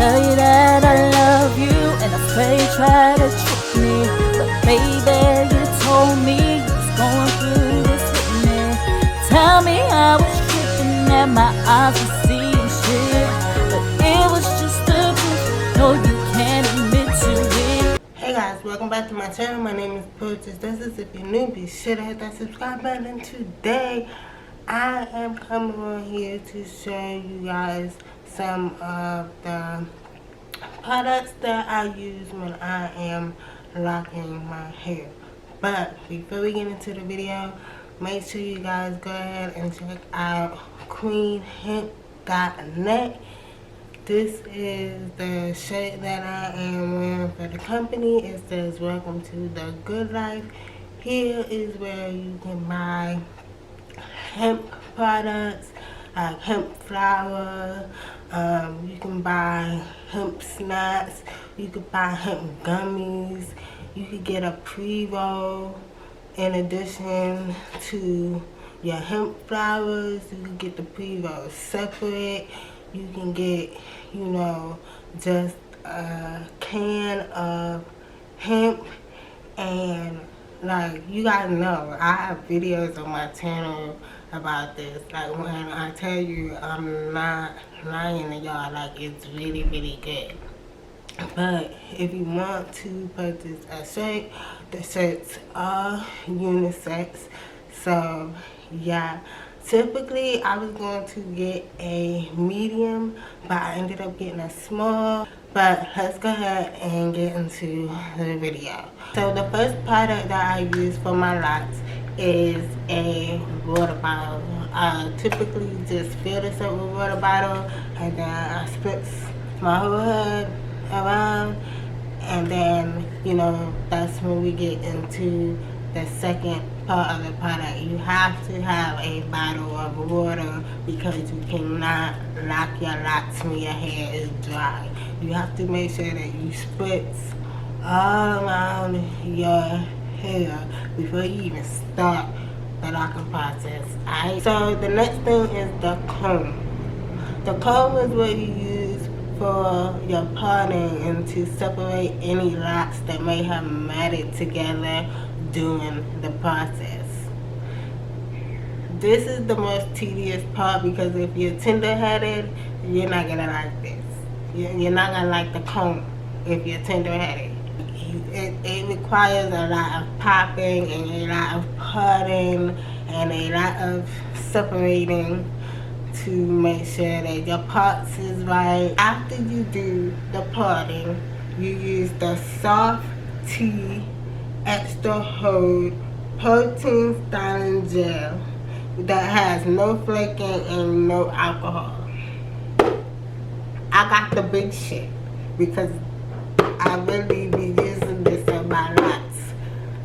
tell you that I love you, and afraid you try to trick me. But baby, you told me you was going through this with me. Tell me I was tripping, that my eyes were seeing shit, but it was just the truth. No, you can't admit to it. Hey guys, welcome back to my channel. My name is Poetress. This is if you're new, be sure to hit that subscribe button. And today, I am coming on here to show you guys some of the products that I use when I am locking my hair. But before we get into the video, make sure you guys go ahead and check out queenhemp.net. This is the shirt that I am wearing for the company. It says, "Welcome to the good life." Here is where you can buy hemp products, like hemp flour. You can buy hemp snacks. You can buy hemp gummies. You could get a pre-roll in addition to your hemp flowers. You can get the pre-roll separate. You can get, you know, just a can of hemp. And like, you guys know, I have videos on my channel about this. Like, when I tell you, I'm not lying to y'all, like, it's really, really good. But if you want to purchase a shirt, the shirts are unisex. So yeah, typically I was going to get a medium, but I ended up getting a small. But let's go ahead and get into the video. So the first product that I use for my locks is a water bottle. I typically just fill this up with water bottle, and then I spritz my whole head around, and then, you know, that's when we get into the second part of the product. You have to have a bottle of water because you cannot lock your locks when your hair is dry. You have to make sure that you spritz all around your hair before you even start the locking process. Alright, so the next thing is the comb. The comb is what you use for your parting and to separate any locks that may have matted together during the process. This is the most tedious part because if you're tender-headed, you're not gonna like this. You're not gonna like the comb if you're tender-headed. It requires a lot of popping and a lot of parting and a lot of separating to make sure that your parts is right. After you do the parting, you use the soft tea extra hold protein styling gel that has no flaking and no alcohol. I got the big shit because I really be using this on my locks.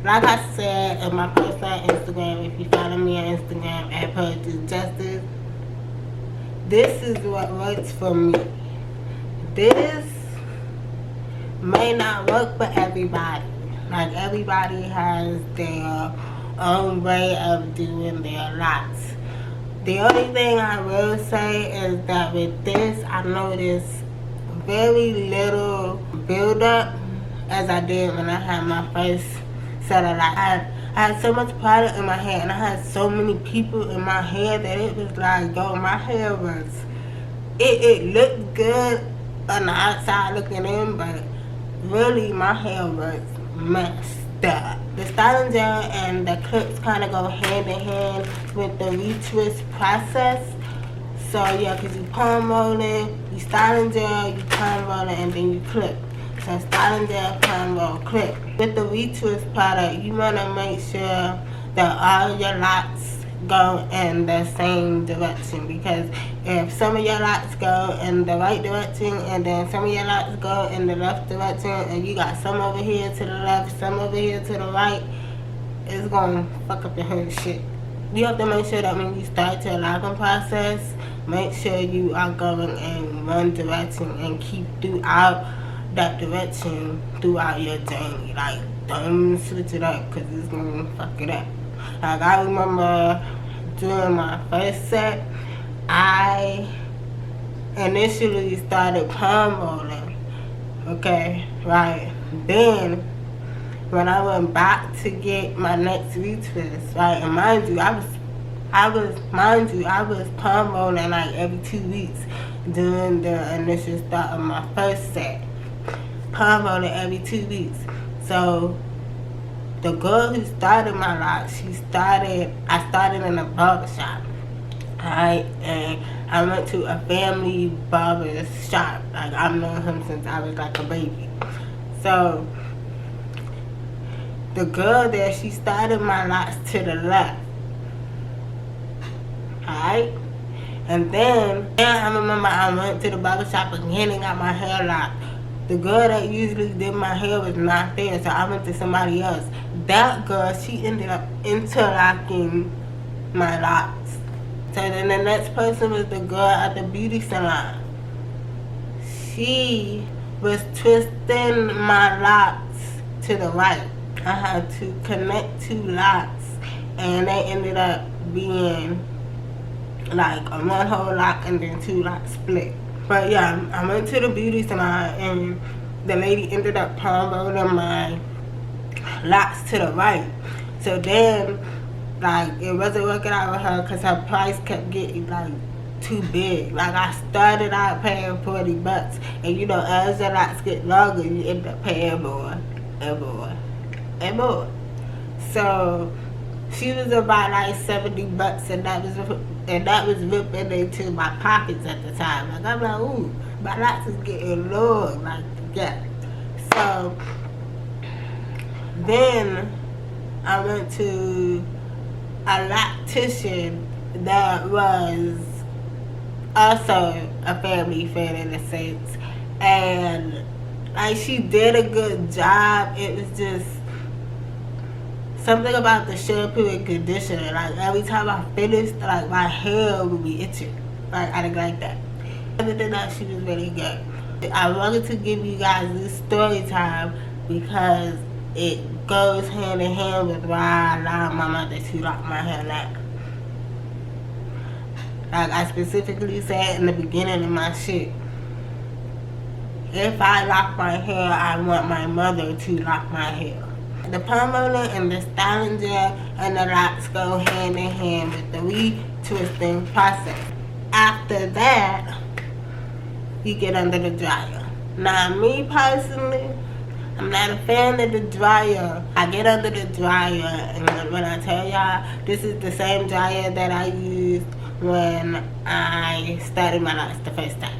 Like I said in my personal Instagram, if you follow me on Instagram at Poetress, this is what works for me. This may not work for everybody. Like, everybody has their own way of doing their locks. The only thing I will say is that with this, I noticed very little build-up as I did when I had my first set of locks. I had so much product in my hair, and I had so many people in my hair that it was like, yo, my hair was, it looked good on the outside looking in, but really my hair was messed up. The styling gel and the clips kind of go hand in hand with the retwist process. So yeah, because you palm rolling, you styling gel, you palm rolling, and then you clip. So styling gel, palm roll, clip. With the retwist product, you want to make sure that all your locks go in the same direction, because if some of your locks go in the right direction and then some of your locks go in the left direction, and you got some over here to the left, some over here to the right, it's gonna fuck up your whole shit. You have to make sure that when you start your locking process, make sure you are going in one direction and keep throughout that direction throughout your journey. Like, don't switch it up because it's gonna fuck it up. Like, I remember during my first set, I initially started palm rolling. Okay, right. Then when I went back to get my next retwist, right, and mind you, I was palm rolling like every 2 weeks during the initial start of my first set. Palm rolling every 2 weeks. So the girl who started my locks, I started in a barbershop. Alright, and I went to a family barber shop. Like, I've known him since I was like a baby. So the girl there, she started my locks to the left. Alright? And then I remember I went to the barber shop again and got my hair locked. The girl that usually did my hair was not there, so I went to somebody else. That girl, she ended up interlocking my locks. So then the next person was the girl at the beauty salon. She was twisting my locks to the right. I had to connect 2 locks, and they ended up being like a one whole lock and then 2 locks split. But yeah, I went to the beauty salon and the lady ended up palm rolling my locks to the right. So then, like, it wasn't working out with her because her price kept getting like too big. Like, I started out paying $40, and you know, as the locks get longer, you end up paying more and more and more. So she was about like $70, and that was ripping into my pockets at the time. Like, I'm like, ooh, my locks is getting long, like, yeah. So then I went to a loctician that was also a family friend in a sense, and like, she did a good job. It was just something about the shampoo and conditioner. Like, every time I finished, like, my hair would be itching. Like, I didn't like that. Other than that, she was really good. I wanted to give you guys this story time because it goes hand in hand with why I allowed my mother to lock my hair now. Like, I specifically said in the beginning of my shit, if I lock my hair, I want my mother to lock my hair. The palm roller and the styling gel and the locks go hand in hand with the retwisting process. After that, you get under the dryer. Now, me personally, I'm not a fan of the dryer. I get under the dryer, and when I tell y'all, this is the same dryer that I used when I started my locks the first time.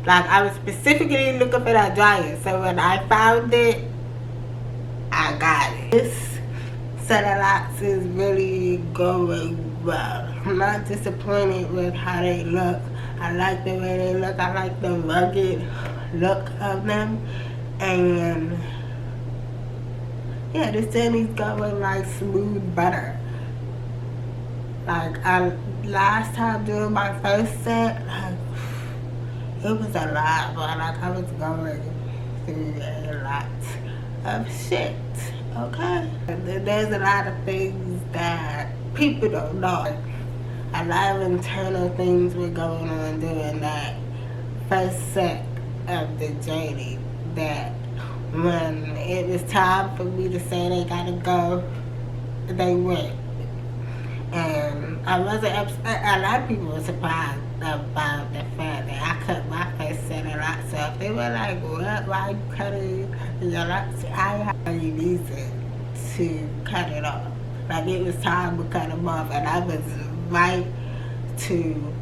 Like, I was specifically looking for that dryer, so when I found it, I got it. This set of locks is really going well. I'm not disappointed with how they look. I like the way they look. I like the rugged look of them. And yeah, this thing is going like smooth butter. Like, last time doing my first set, like, it was a lot, but like, I was going through a lot of shit, okay? There's a lot of things that people don't know. A lot of internal things were going on during that first set of the journey, that when it was time for me to say they gotta go, they went. And I wasn't upset. A lot of people were surprised about the fact that I cut my first set of locks off. They were like, what? Why are you cutting your locks? I had a reason to cut it off. Like, it was time to cut them off, and I was right to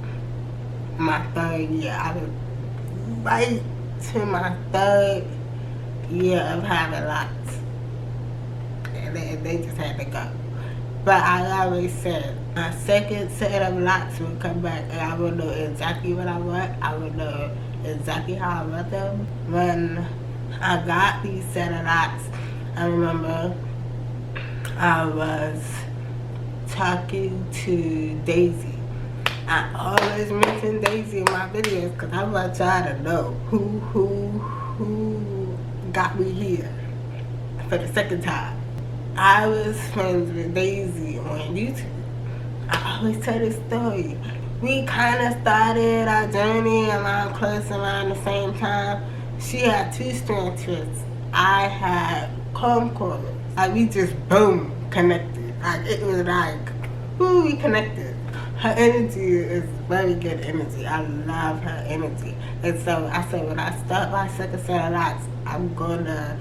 my 3rd year. I was right to my 3rd year of having locks. And they just had to go. But I always said, my second set of locks would come back, and I would know exactly what I want. I would know exactly how I want them. When I got these set of locks, I remember I was talking to Daisy. I always mention Daisy in my videos because I want y'all to know who got me here for the second time. I was friends with Daisy on YouTube. I always tell this story. we kind of started our journey around the same time. She had 2 strand twists. I had comb coils. Like, we just boom connected. Like, it was like, woo, we connected. Her energy is very good energy. I love her energy. And so I said, when I start my second set of locks, I'm gonna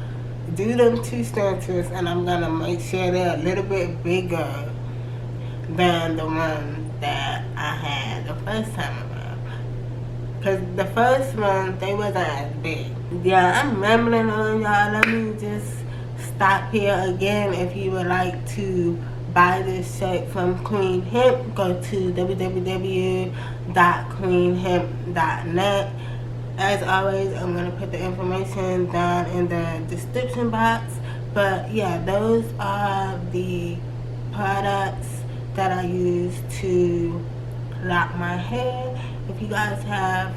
do them 2 strand twists, and I'm gonna make sure they're a little bit bigger than the ones that I had the first time around. Cause the first one, they wasn't as big. Yeah, I'm rambling on, y'all. Let me just stop here again. If you would like to buy this shirt from Queen Hemp, go to www.queenhemp.net. As always, I'm going to put the information down in the description box. But yeah, those are the products that I use to lock my hair. If you guys have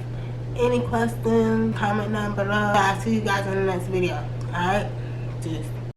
any questions, comment down below. I'll see you guys in the next video. Alright? Just